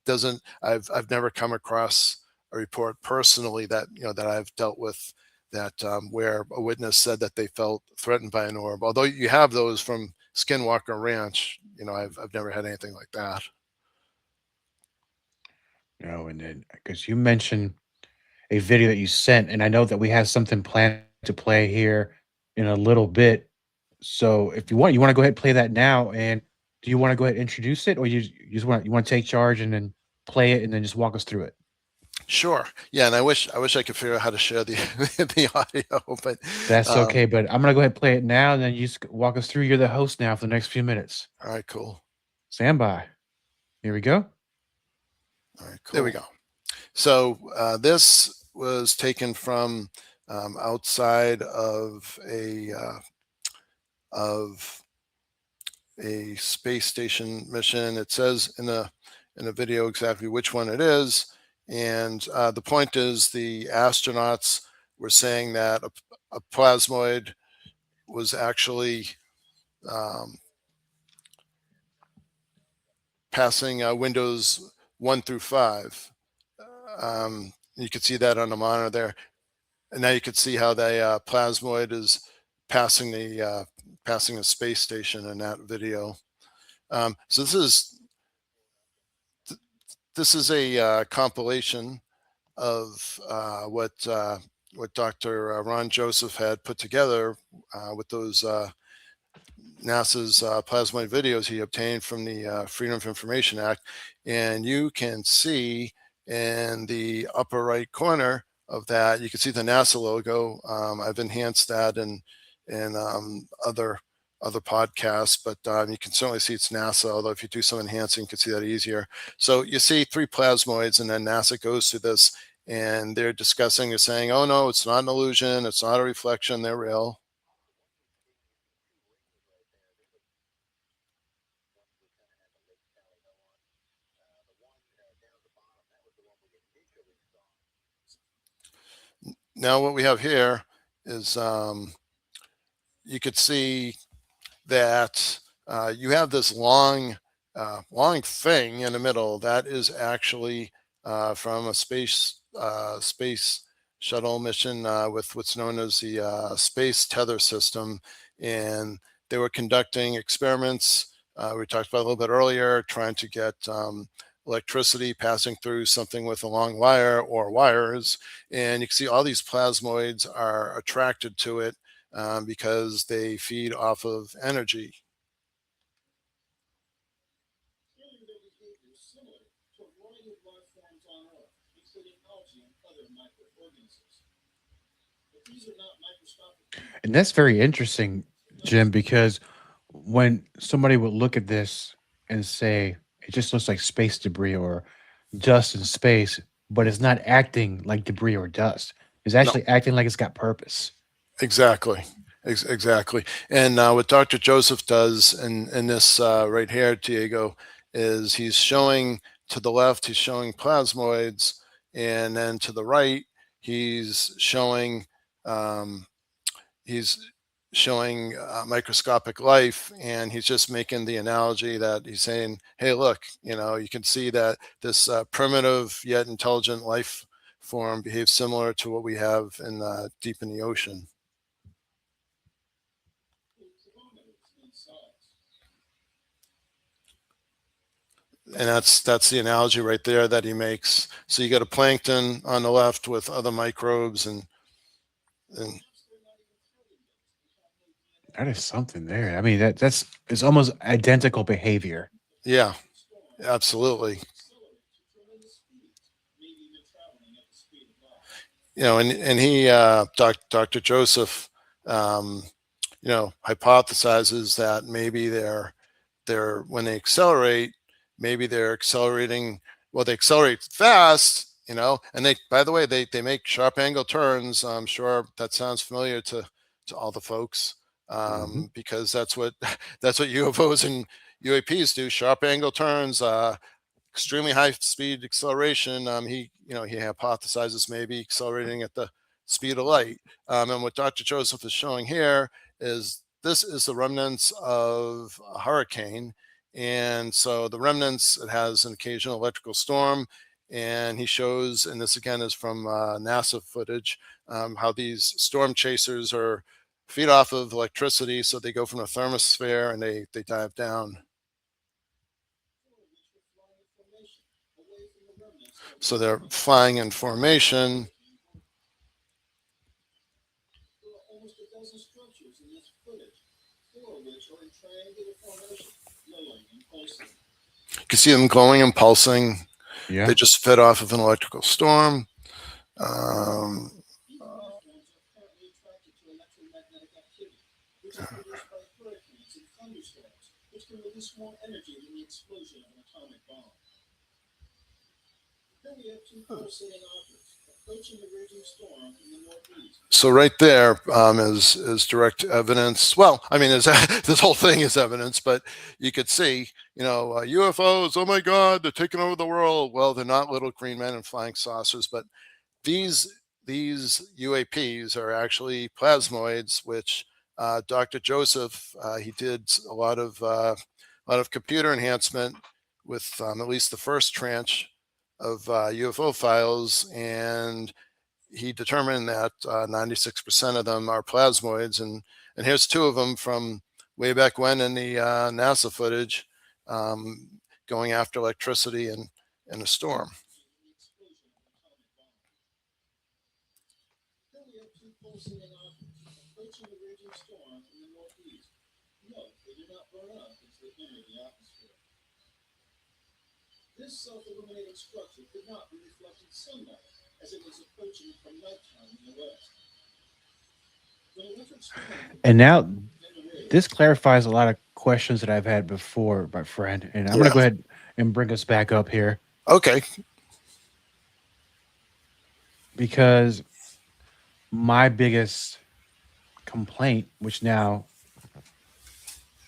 Doesn't I've never come across a report personally that that I've dealt with that where a witness said that they felt threatened by an orb. Although you have those from Skinwalker Ranch, I've never had anything like that. And then because you mentioned a video that you sent, and I know that we have something planned to play here in a little bit. So if you want to go ahead and play that now. And do you want to go ahead and introduce it, or you just want to take charge and then play it and then just walk us through it? Sure. Yeah, and I wish I could figure out how to share the the audio, but That's um, okay, but I'm gonna go ahead and play it now, and then you just walk us through. You're the host now for the next few minutes. all right, cool. Stand by. Here we go. All right, cool. There we go. So this was taken from outside of a space station mission. It says in a video exactly which one it is, and the point is the astronauts were saying that a plasmoid was actually um, passing windows 1 through 5. You can see that on the monitor there, and now you can see how the plasmoid is passing the space station in that video. So this is a compilation of what Dr. Ron Joseph had put together with those NASA's plasmoid videos he obtained from the Freedom of Information Act. And you can see in the upper right corner of that, you can see the NASA logo. I've enhanced that in other podcasts, but you can certainly see it's NASA, although if you do some enhancing, you can see that easier. So you see 3 plasmoids, and then NASA goes through this, and they're discussing, they're saying, oh no, it's not an illusion, it's not a reflection, they're real. Now what we have here is you could see that you have this long thing in the middle that is actually from a space shuttle mission with what's known as the space tether system, and they were conducting experiments. We talked about a little bit earlier, trying to get electricity passing through something with a long wire or wires, and you can see all these plasmoids are attracted to it because they feed off of energy. And that's very interesting, Jim, because when somebody would look at this and say it just looks like space debris or dust in space, but it's not acting like debris or dust. It's No, actually acting like it's got purpose. exactly. Exactly. And what Dr. Joseph does in this right here, Diego, is he's showing to the left, he's showing plasmoids, and then to the right, he's showing um, he's showing microscopic life, and he's just making the analogy that he's saying, hey, look, you can see that this primitive yet intelligent life form behaves similar to what we have in deep in the ocean. And that's the analogy right there that he makes. So you got a plankton on the left with other microbes, and That is something there. I mean, that's it's almost identical behavior. yeah, absolutely. And he, Dr. Joseph, hypothesizes that maybe they're when they accelerate, maybe they're accelerating. Well, they accelerate fast, and by the way, they make sharp angle turns. I'm sure that sounds familiar to all the folks, because that's what UFOs and UAPs do: sharp angle turns, extremely high speed acceleration. He hypothesizes maybe accelerating at the speed of light. And what Dr. Joseph is showing here is this is the remnants of a hurricane. And so the remnants, it has an occasional electrical storm. And he shows, and this again is from NASA footage, how these storm chasers are feed off of electricity. So they go from the thermosphere and they dive down. So they're flying in formation. You can see them glowing and pulsing. Yeah. They just fed off of an electrical storm. So right there is direct evidence. Well, I mean, this whole thing is evidence, but you could see, UFOs. Oh my God, they're taking over the world. Well, they're not little green men and flying saucers, but these UAPs are actually plasmoids, which Dr. Joseph he did a lot of computer enhancement with at least the first tranche of UFO files, and he determined that 96% of them are plasmoids, and here's two of them from way back when in the NASA footage, going after electricity in a storm. This self-illuminating structure could not be reflecting sunlight as it was approaching from nighttime in the west. And now this clarifies a lot of questions that I've had before, my friend. And I'm going to go ahead and bring us back up here. Okay. Because my biggest complaint, which now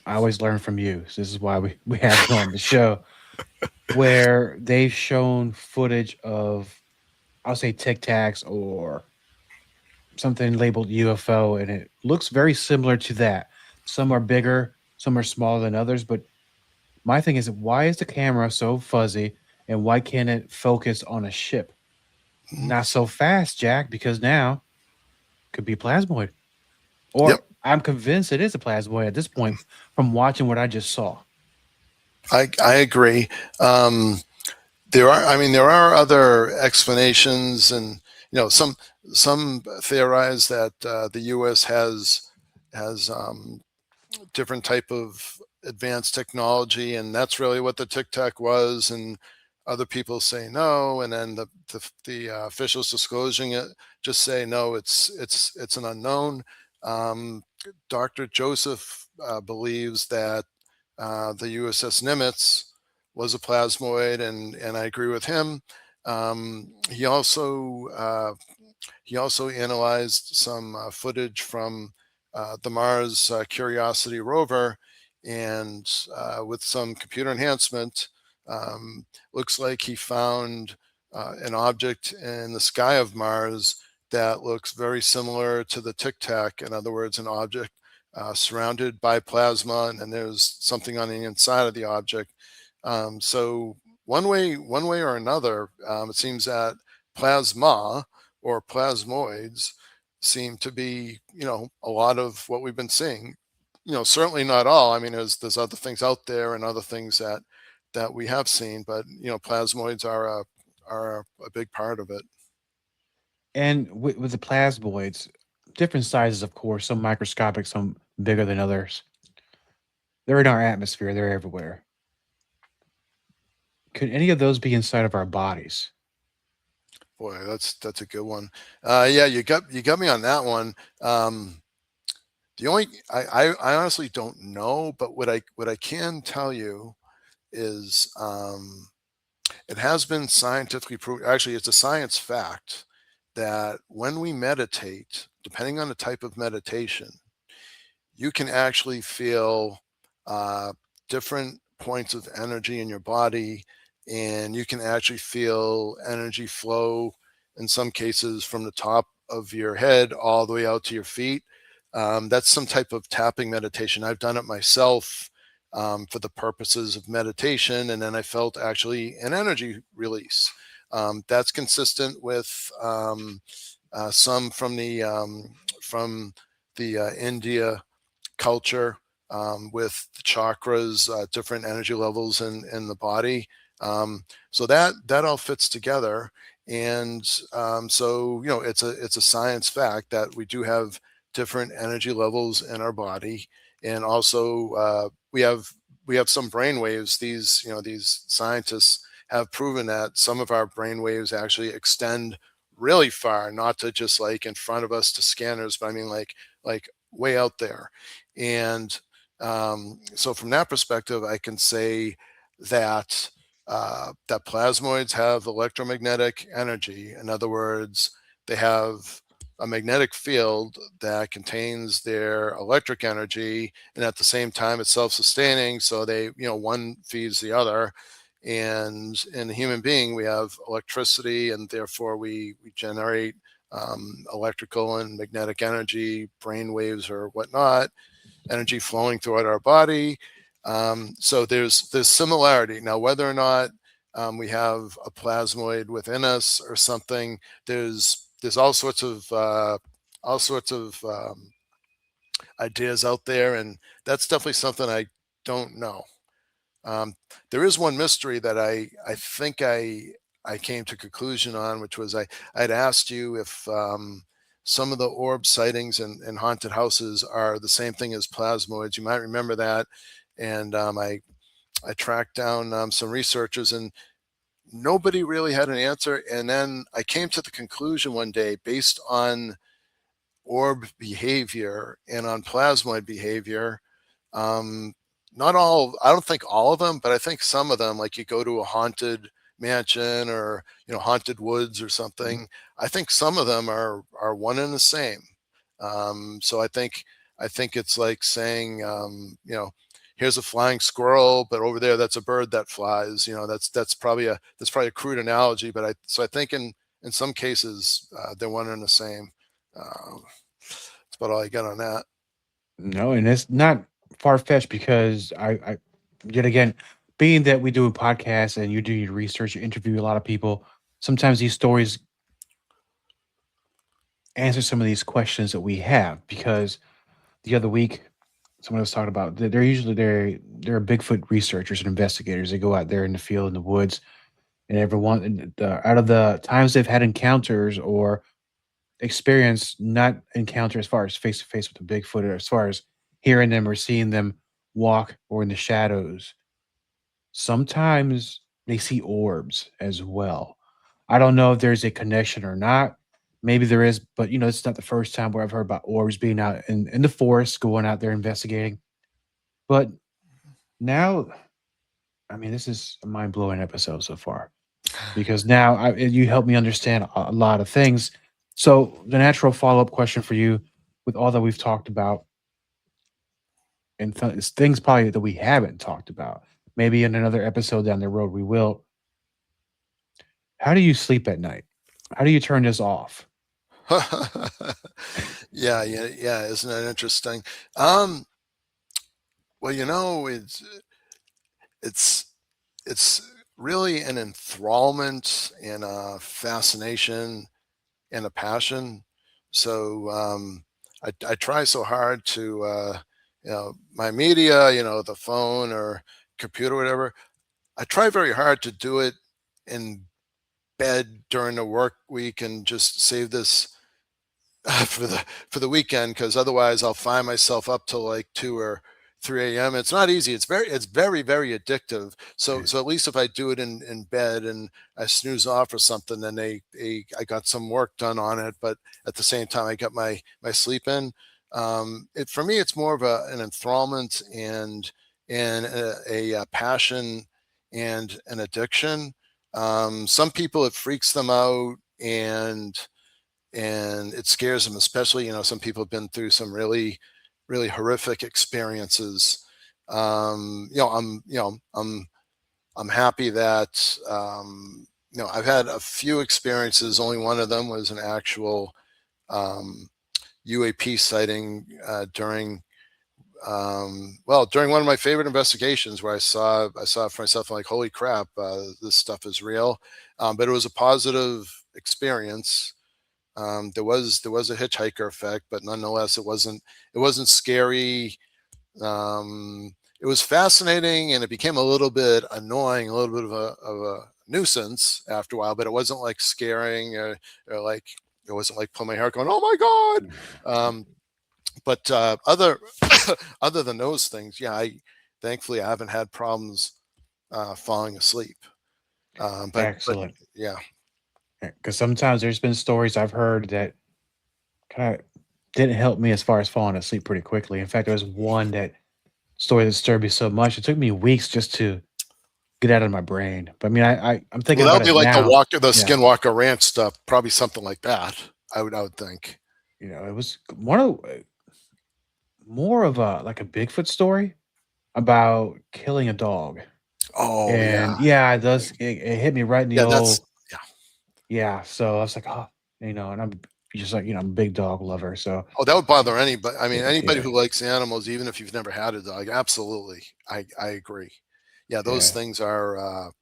I always learn from you, so this is why we have you on the show, where they've shown footage of, I'll say, Tic Tacs or something labeled UFO, and it looks very similar to that. Some are bigger, some are smaller than others, but my thing is, why is the camera so fuzzy, and why can't it focus on a ship? Not so fast, Jack, because now it could be a plasmoid. Or I'm convinced it is a plasmoid at this point from watching what I just saw. I agree. There are other explanations, and some theorize that the U.S. has different type of advanced technology, and that's really what the Tic Tac was. And other people say no, and then the officials disclosing it just say no. It's an unknown. Dr. Joseph believes that the USS Nimitz was a plasmoid, and I agree with him. He also analyzed some footage from the Mars Curiosity rover, and with some computer enhancement, looks like he found an object in the sky of Mars that looks very similar to the Tic Tac. In other words, an object surrounded by plasma, and then there's something on the inside of the object. So one way or another, it seems that plasma or plasmoids seem to be, a lot of what we've been seeing. Certainly not all. I mean, there's other things out there and other things that we have seen, but plasmoids are a big part of it. And with the plasmoids, different sizes, of course, some microscopic, some bigger than others. They're in our atmosphere. They're everywhere. Could any of those be inside of our bodies? Boy, that's a good one. Yeah, you got me on that one. The only I honestly don't know, but what I can tell you is it has been scientifically proven. Actually, it's a science fact that when we meditate, depending on the type of meditation, you can actually feel uh, different points of energy in your body, and you can actually feel energy flow in some cases from the top of your head all the way out to your feet. That's some type of tapping meditation. I've done it myself for the purposes of meditation, and then I felt actually an energy release. That's consistent with some from the India culture with the chakras, different energy levels in the body. So that all fits together, and so it's a science fact that we do have different energy levels in our body, and also we have some brain waves. These scientists have proven that some of our brain waves actually extend really far, not to just like in front of us to scanners, but I mean like way out there. And so from that perspective, I can say that that plasmoids have electromagnetic energy. In other words, they have a magnetic field that contains their electric energy, and at the same time, it's self-sustaining. So one feeds the other. And in a human being, we have electricity, and therefore we generate electrical and magnetic energy, brain waves or whatnot, energy flowing throughout our body. So there's similarity. Now, whether or not we have a plasmoid within us or something, there's all sorts of ideas out there, and that's definitely something I don't know. There is one mystery that I think I came to conclusion on, which was I'd asked you if some of the orb sightings in haunted houses are the same thing as plasmoids. You might remember that, and I tracked down some researchers, and nobody really had an answer. And then I came to the conclusion one day, based on orb behavior and on plasmoid behavior. Not all, I don't think all of them, but I think some of them, like you go to a haunted mansion or haunted woods or something, I think some of them are one and the same. So I think it's like saying here's a flying squirrel, but over there that's a bird that flies. That's probably a crude analogy, but I think in some cases they're one and the same. That's about all I got on that. No, and it's not far fetched because I yet again, being that we do a podcast and you do your research, you interview a lot of people. Sometimes these stories answer some of these questions that we have. Because the other week, someone was talking about they're usually they're Bigfoot researchers and investigators. They go out there in the field in the woods, and everyone out of the times they've had encounters or experience, not encounter as far as face to face with the Bigfoot, or as far as hearing them or seeing them walk or in the shadows. Sometimes they see orbs as well. I don't know if there's a connection or not. Maybe there is, but it's not the first time where I've heard about orbs being out in the forest, going out there investigating. But now, I mean, this is a mind blowing episode so far, because now you help me understand a lot of things. So the natural follow up question for you, with all that we've talked about, and things probably that we haven't talked about, maybe in another episode down the road we will. How do you sleep at night? How do you turn this off? Yeah. Isn't that interesting? Well, it's it's really an enthrallment and a fascination and a passion. So I try so hard to my media, the phone or computer, whatever. I try very hard to do it in bed during the work week and just save this for the weekend, because otherwise I'll find myself up till like 2 or 3 a.m. It's not easy. It's very, very addictive. So Right. so at least if I do it in bed and I snooze off or something, then I got some work done on it, but at the same time I got my sleep in. It for me, it's more of an enthrallment and a passion and an addiction. Some people, it freaks them out and it scares them, especially, some people have been through some really, really horrific experiences. I'm happy that, I've had a few experiences. Only one of them was an actual UAP sighting during one of my favorite investigations, where I saw it for myself. I'm like, holy crap, this stuff is real. But it was a positive experience. There was a hitchhiker effect, but nonetheless, it wasn't scary. It was fascinating, and it became a little bit annoying, a little bit of a nuisance after a while. But it wasn't like scaring or like, it wasn't like pulling my hair going, oh my God. But other other than those things, yeah, thankfully I haven't had problems falling asleep. Excellent. But yeah. Because sometimes there's been stories I've heard that kind of didn't help me as far as falling asleep pretty quickly. In fact, there was one story that disturbed me so much. It took me weeks just to get out of my brain. But I mean, I'm thinking Well, about that'll be it like now. the Yeah. Skinwalker Ranch stuff, probably something like that. I would think. It was more of a Bigfoot story about killing a dog. Oh And yeah, yeah, it hit me right in the yeah. old. Yeah. Yeah. So I was like, oh, and I'm just like, I'm a big dog lover. So Oh, that would bother anybody. I mean, anybody yeah, who likes animals, even if you've never had a dog, absolutely. I agree. Yeah, those yeah, things are.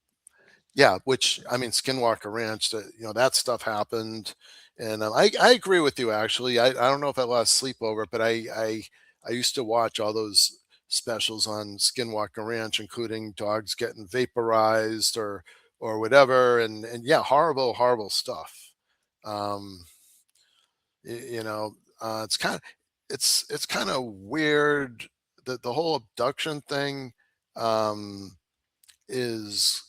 Yeah, which I mean, Skinwalker Ranch. That stuff happened, and I agree with you. Actually, I don't know if I lost sleep over it, but I used to watch all those specials on Skinwalker Ranch, including dogs getting vaporized or whatever, and yeah, horrible stuff. Um, it's kind of weird that the whole abduction thing is,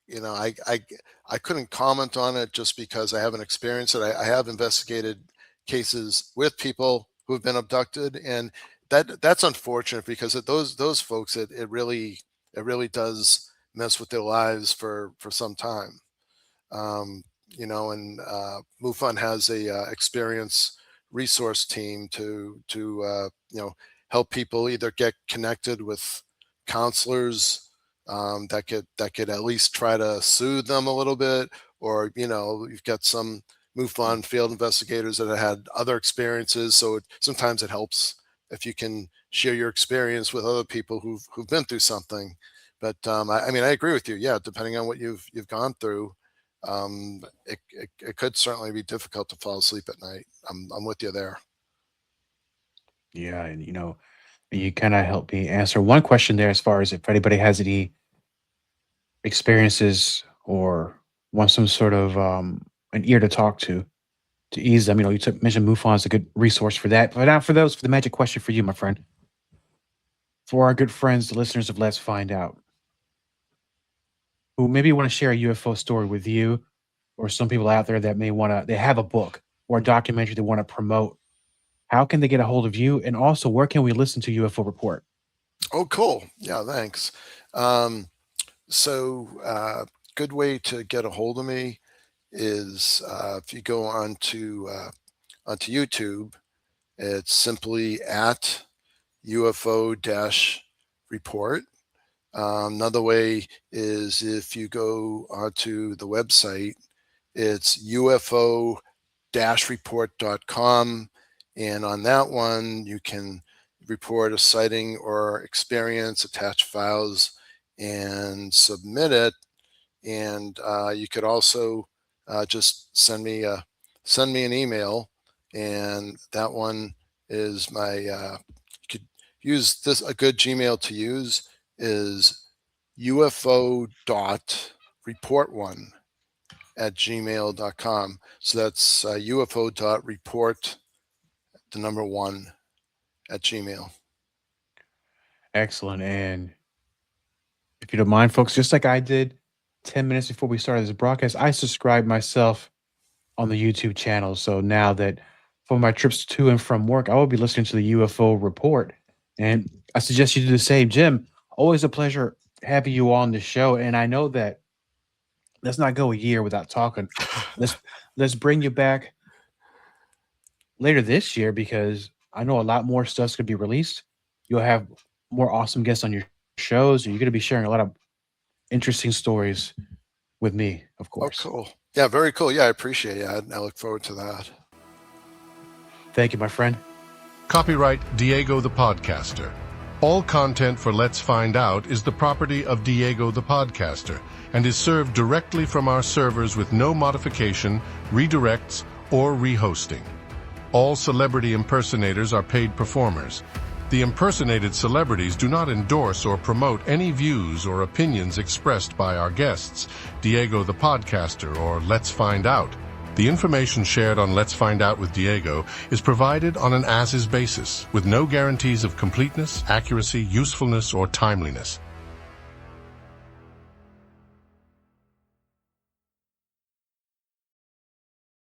I couldn't comment on it just because I haven't experienced it. I have investigated cases with people who have been abducted, and that's unfortunate because those folks, it really does mess with their lives for some time. And MUFON has a experience resource team to help people either get connected with counselors that could at least try to soothe them a little bit, or you've got some MUFON field investigators that have had other experiences, so sometimes it helps if you can share your experience with other people who've been through something. But I mean, I agree with you. Yeah, depending on what you've gone through, it could certainly be difficult to fall asleep at night. I'm with you there. yeah. And you kind of helped me answer one question there, as far as if anybody has any experiences or wants some sort of an ear to talk to ease them. Mentioned MUFON is a good resource for that. But now for the magic question for you, my friend. For our good friends, the listeners of Let's Find Out, who maybe want to share a UFO story with you, or some people out there that they have a book or a documentary they want to promote, how can they get a hold of you? And also, where can we listen to UFO Report? Oh, cool. Yeah, thanks. Um, good way to get a hold of me is if you go onto YouTube. It's simply at UFO-report. Another way is if you go onto the website, it's UFO-report.com. And on that one, you can report a sighting or experience, attach files, and submit it. And you could also just send me an email, and that one is you could use this. A good Gmail to use is ufo.report1@gmail.com. So that's ufo.report, the number 1 at Gmail. Excellent. And if you don't mind, folks, just like I did 10 minutes before we started this broadcast, I subscribed myself on the YouTube channel. So now that for my trips to and from work, I will be listening to the UFO report. And I suggest you do the same. Jim, always a pleasure having you on the show. And I know that let's not go a year without talking. Let's bring you back later this year, because I know a lot more stuff's going to be released. You'll have more awesome guests on your shows. You're going to be sharing a lot of interesting stories with me, of Oh, course. cool. Yeah, very cool. Yeah, I appreciate it. I look forward to that. Thank you, my friend. Copyright Diego the Podcaster. All content for Let's Find Out is the property of Diego the Podcaster and is served directly from our servers with no modification, redirects, or rehosting. All celebrity impersonators are paid performers. The impersonated celebrities do not endorse or promote any views or opinions expressed by our guests, Diego the Podcaster, or Let's Find Out. The information shared on Let's Find Out with Diego is provided on an as-is basis, with no guarantees of completeness, accuracy, usefulness, or timeliness.